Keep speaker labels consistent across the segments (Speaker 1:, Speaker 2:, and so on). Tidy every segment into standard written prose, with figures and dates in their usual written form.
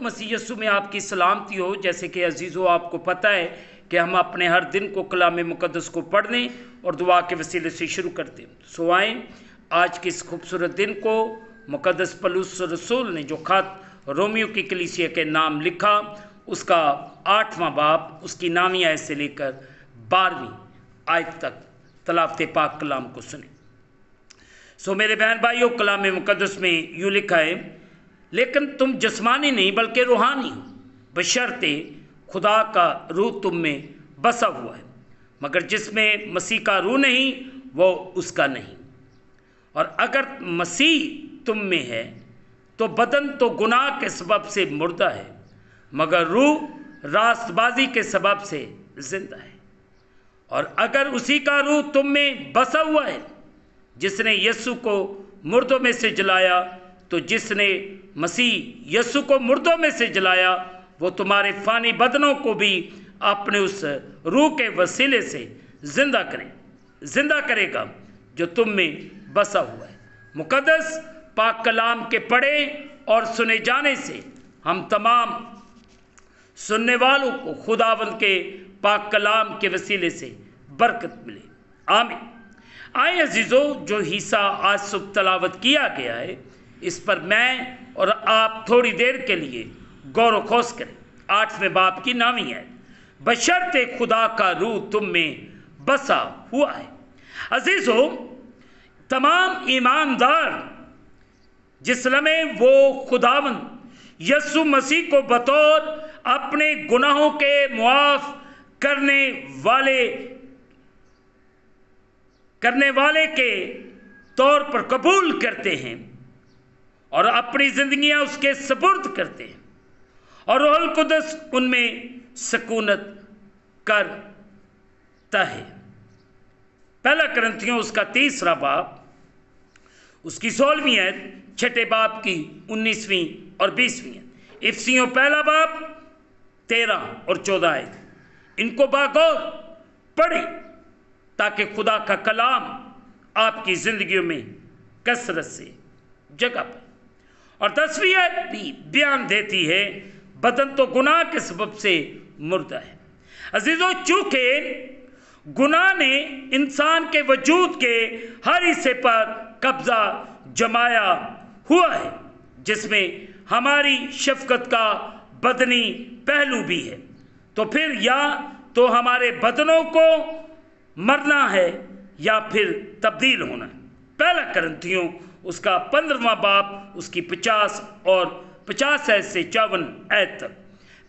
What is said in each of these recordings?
Speaker 1: मसीह यीशु में आपकी सलामती हो। जैसे कि अजीज़ों आपको पता है कि हम अपने हर दिन को कलाम मुक़द्दस को पढ़ने और दुआ के वसीले से शुरू करते हैं। सो आए आज के इस खूबसूरत दिन को मुक़द्दस पौलुस रसूल ने जो खत रोमियो की कलीसिया के नाम लिखा उसका 8वां बाब उसकी 9वीं आयत से लेकर 12वीं आयत तक तलावत पाक कलाम को सुने। सो मेरे बहन भाइयों, कलाम मुक़द्दस में यूँ लिखा है, लेकिन तुम जिस्मानी नहीं बल्कि रूहानी हो, बशर्ते खुदा का रूह तुम में बसा हुआ है। मगर जिसमें मसीह का रूह नहीं वो उसका नहीं। और अगर मसीह तुम में है तो बदन तो गुनाह के सबब से मुर्दा है, मगर रूह रास्तबाजी के सबब से जिंदा है। और अगर उसी का रूह तुम में बसा हुआ है जिसने यीशु को मुर्दों में से जलाया, तो जिसने मसीह यीशु को मुर्दों में से जलाया वो तुम्हारे फानी बदनों को भी अपने उस रूह के वसीले से जिंदा करेगा जो तुम में बसा हुआ है। मुक़द्दस पाक कलाम के पढ़े और सुने जाने से हम तमाम सुनने वालों को खुदावंद के पाक कलाम के वसीले से बरकत मिले। आमीन। आए अजीज़ों, जो हिस्सा आज सुबह तलावत किया गया है इस पर मैं और आप थोड़ी देर के लिए गौर खोज करें। 8वें बाब की 9वीं है, बशर्ते खुदा का रूह तुम में बसा हुआ है। अजीज़ों, तमाम ईमानदार जिस लम्हे वो खुदावंद यीशु मसीह को बतौर अपने गुनाहों के मुआफ करने वाले के तौर पर कबूल करते हैं और अपनी जिंदगियां उसके सुपुर्द करते हैं और रूहुल कुद्दस उनमें सकूनत करता है। पहला कुरिन्थियों उसका 3रा बाब उसकी 16वीं आयत, 6ठे बाब की 19वीं और 20वीं आयत, इफिसियों पहला बाब 13 और 14 आयत। इनको बागौर पढ़े ताकि खुदा का कलाम आपकी जिंदगियों में कसरत से जगह पाए। और 10वीं आयत भी बयान देती है, बदन तो गुनाह के सबब से मुर्दा है। अजीजों, चूंकि गुनाह ने इंसान के वजूद के हर हिस्से पर कब्जा जमाया हुआ है, जिसमें हमारी शफकत का बदनी पहलू भी है, तो फिर या तो हमारे बदनों को मरना है या फिर तब्दील होना है। पहला कुरिन्थियों उसका 15वां बाब उसकी 50 और 50 आयत से 54 आयत तक।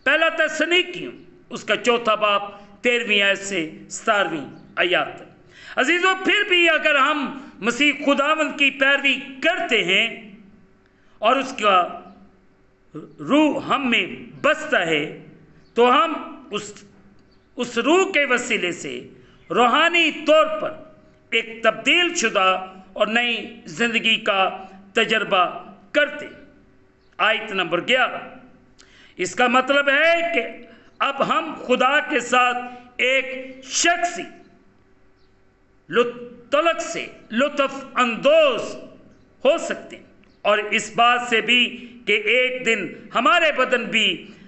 Speaker 1: पहला थिस्सलुनीकियों उसका 4था बाब 13वीं आयत से 17वीं आयत तक। अजीजों, फिर भी अगर हम मसीह खुदावंद की पैरवी करते हैं और उसका रूह हम में बसता है तो हम उस रूह के वसीले से रूहानी तौर पर एक तब्दील शुदा और नई जिंदगी का तजर्बा करते। आयत नंबर 11, इसका मतलब है कि अब हम खुदा के साथ एक शख्सी तलक से लुत्फ अंदोज हो सकते हैं और इस बात से भी कि एक दिन हमारे बदन भी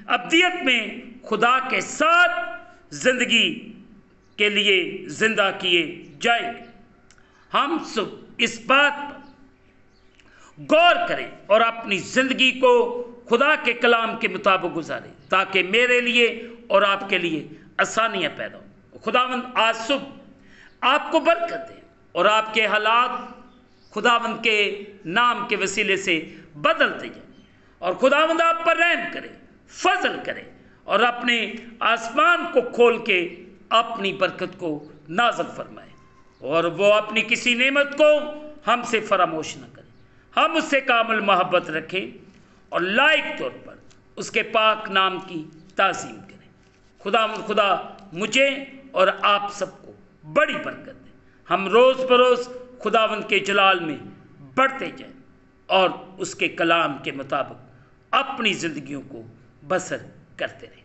Speaker 1: अब्दियत में खुदा के साथ जिंदगी के लिए जिंदा किए जाएंगे। हम सब इस बात पर गौर करें और अपनी जिंदगी को खुदा के कलाम के मुताबिक गुजारें ताकि मेरे लिए और आपके लिए आसानियां पैदा हो। खुदावंद आज सुबह आपको बरकत दे और आपके हालात खुदावंद के नाम के वसीले से बदलते जाए और खुदावंद आप पर रहम करे, फजल करे और अपने आसमान को खोल के अपनी बरकत को नाज़िल फरमाए और वो अपनी किसी नेमत को हमसे फरामोश न करे। हम उससे कामिल मोहब्बत रखें और लायक तौर पर उसके पाक नाम की ताज़ीम करें। खुदा मुझे और आप सबको बड़ी बरकत दे। हम रोज़ बरोज़ खुदावंद के जलाल में बढ़ते जाएं और उसके कलाम के मुताबिक अपनी ज़िंदगियों को बसर करते रहें।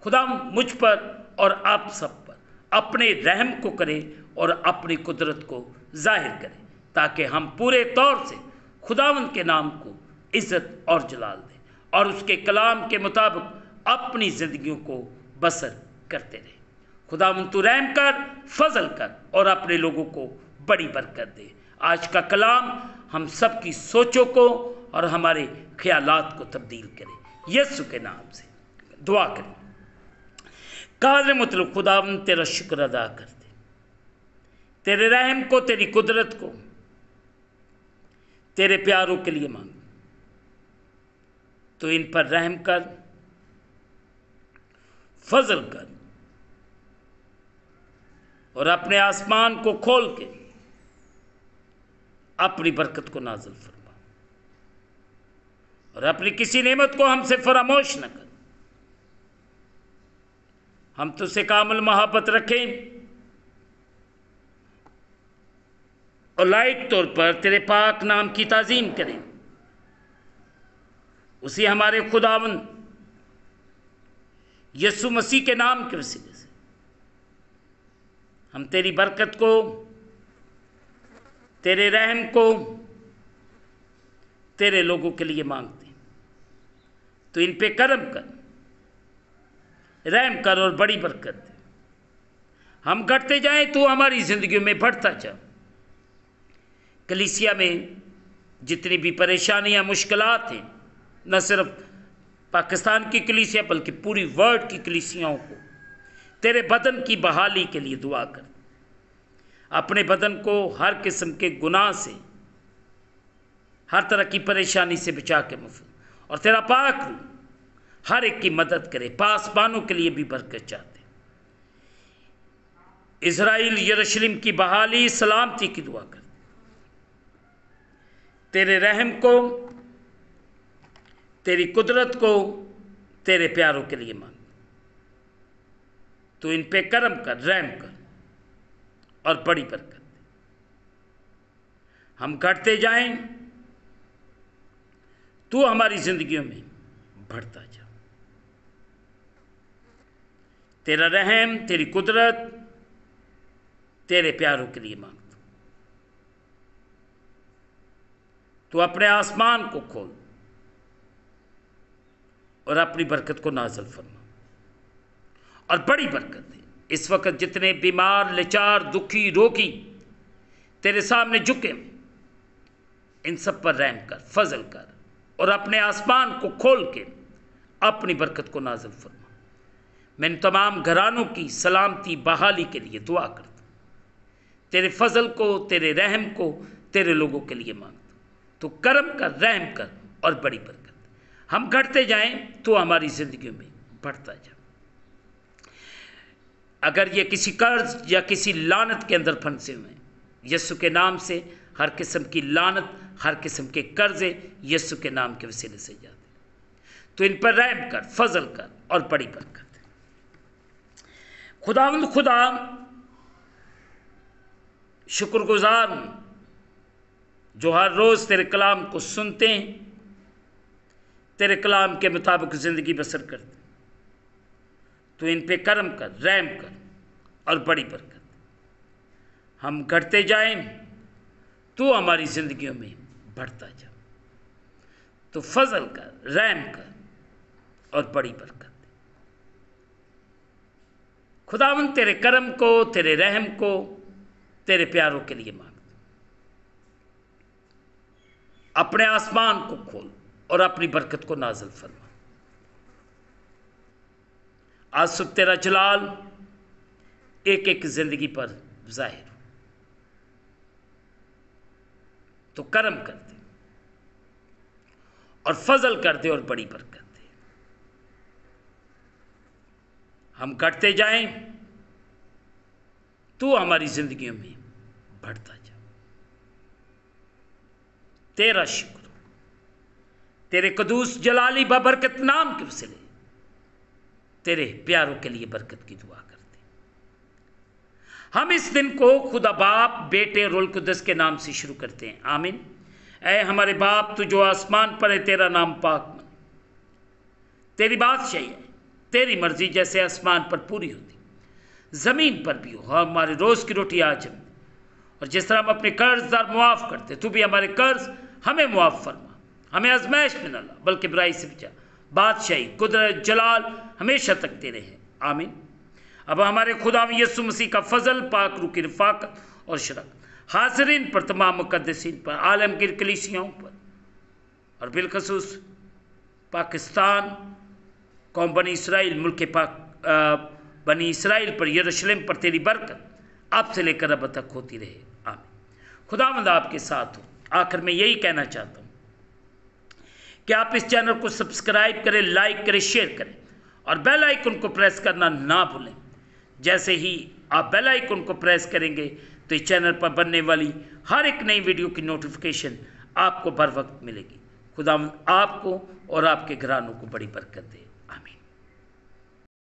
Speaker 1: खुदा मुझ पर और आप सब पर अपने रहम को करे और अपनी कुदरत को जाहिर करे ताकि हम पूरे तौर से खुदावंद के नाम को इज़्ज़त और जलाल दें और उसके कलाम के मुताबिक अपनी ज़िंदगियों को बसर करते रहे। खुदावंद तू रहम कर, फजल कर और अपने लोगों को बड़ी बरकत दे। आज का कलाम हम सब की सोचों को और हमारे ख्यालात को तब्दील करे। यीशु के नाम से दुआ करें। कादर मतलब खुदावंद तेरा शुक्र अदा करते, तेरे रहम को, तेरी कुदरत को, तेरे प्यारों के लिए मांग। तो इन पर रहम कर, फजल कर और अपने आसमान को खोल के अपनी बरकत को नाज़िल फरमा और अपनी किसी नेमत को हमसे फरामोश न कर। हम तुझसे कामिल मोहब्बत रखें और लायक तौर पर तेरे पाक नाम की ताज़ीम करें। उसी हमारे खुदावंद यीशु मसीह के नाम के वसीले से हम तेरी बरकत को, तेरे रहम को तेरे लोगों के लिए मांगते हैं। तो इन पे करम कर, रहम कर और बड़ी बरकत दे। हम घटते जाएं, तू हमारी जिंदगियों में बढ़ता जा। कलीसिया में जितनी भी परेशानियां, मुश्किलात हैं, न सिर्फ पाकिस्तान की कलीसिया बल्कि पूरी वर्ल्ड की कलीसियाओं को तेरे बदन की बहाली के लिए दुआ कर। अपने बदन को हर किस्म के गुनाह से, हर तरह की परेशानी से बचा के मुफ्त, और तेरा पाक रूह हर एक की मदद करे। पासबानों के लिए भी बरकत चाहते। इज़राइल यरूशलेम की बहाली, सलामती की दुआ कर। तेरे रहम को, तेरी कुदरत को तेरे प्यारों के लिए मांग। तो इन पे करम कर, रहम कर और बड़ी बरकत दे। हम घटते जाएं, तू हमारी जिंदगियों में बढ़ता जा। तेरा रहम, तेरी कुदरत तेरे प्यारों के लिए मांग। तू अपने आसमान को खोल और अपनी बरकत को नाज़िल फरमा और बड़ी बरकत दे। इस वक्त जितने बीमार, लाचार, दुखी, रोगी तेरे सामने झुके, इन सब पर रहम कर, फजल कर और अपने आसमान को खोल के अपनी बरकत को नाज़िल फरमा। मैं तमाम घरानों की सलामती, बहाली के लिए दुआ करता हूँ। तेरे फजल को, तेरे रहम को तेरे लोगों के लिए मांगता। तो करम कर, रहम कर और बड़ी बरकत। हम घटते जाएं, तो हमारी जिंदगियों में बढ़ता जा। अगर ये किसी कर्ज या किसी लानत के अंदर फंसे हुए हैं, यीशु के नाम से हर किस्म की लानत, हर किस्म के कर्जे यीशु के नाम के वसीले से जाते। तो इन पर रहम कर, फजल कर और बड़ी बरकत। खुदावंद खुदा, शुक्रगुजार हूं जो हर रोज़ तेरे कलाम को सुनते हैं, तेरे कलाम के मुताबिक ज़िंदगी बसर करते। तो इन पे करम कर, रहम कर और बड़ी बरकत। हम घटते जाएं, तो हमारी ज़िंदगियों में बढ़ता जा। तो फजल कर, रहम कर और बड़ी बरकत। खुदावंद तेरे करम को, तेरे रहम को तेरे प्यारों के लिए मांग। अपने आसमान को खोल और अपनी बरकत को नाज़िल फरमा। आज सुबह तेरा जलाल एक एक जिंदगी पर जाहिर हो। तो करम कर दे और फजल कर दे और बड़ी बरकत दे। हम घटते जाएं, तू हमारी जिंदगियों में बढ़ता जा। तेरा शुक्र, तेरे कदूस जलाली बबरकत नाम के वसीले तेरे प्यारों के लिए बरकत की दुआ करते। हम इस दिन को खुदा बाप, बेटे, रूह कुद्दस के नाम से शुरू करते हैं। आमीन। ऐ हमारे बाप, तू जो आसमान पर है, तेरा नाम पाक मन। तेरी बादशाही है, तेरी मर्जी जैसे आसमान पर पूरी होती ज़मीन पर भी हो। हमारे रोज़ की रोटी आज हम, और जिस तरह हम अपने कर्जदार मुआफ़ करते, तू भी हमारे कर्ज हमें मुआफ़ फरमा। हमें आजमाइश में न ला, बल्कि बुराई से बचा। बादशाही, कुदरत, जलाल हमेशा तक तेरे हैं। आमीन। अब हमारे खुदा यीशु मसीह का फजल, पाक रूह की रफ़ाकत और शरकत हाज़रीन पर, तमाम मुक़द्दसीन पर, आलमगीर कलीसियाओं पर और बिलखसूस पाकिस्तान, कौम बनी इसराइल, मुल्क पाक बनी इसराइल पर, यरूशलेम पर तेरी बरकत अब से लेकर अब तक होती रहे। आमीन। खुदावंद आपके साथ हो। आखिर में यही कहना चाहता हूँ कि आप इस चैनल को सब्सक्राइब करें, लाइक करें, शेयर करें और बेल आइकन को प्रेस करना ना भूलें। जैसे ही आप बेल आइकन को प्रेस करेंगे तो इस चैनल पर बनने वाली हर एक नई वीडियो की नोटिफिकेशन आपको बर वक्त मिलेगी। खुदा आपको और आपके घरानों को बड़ी बरकत दे।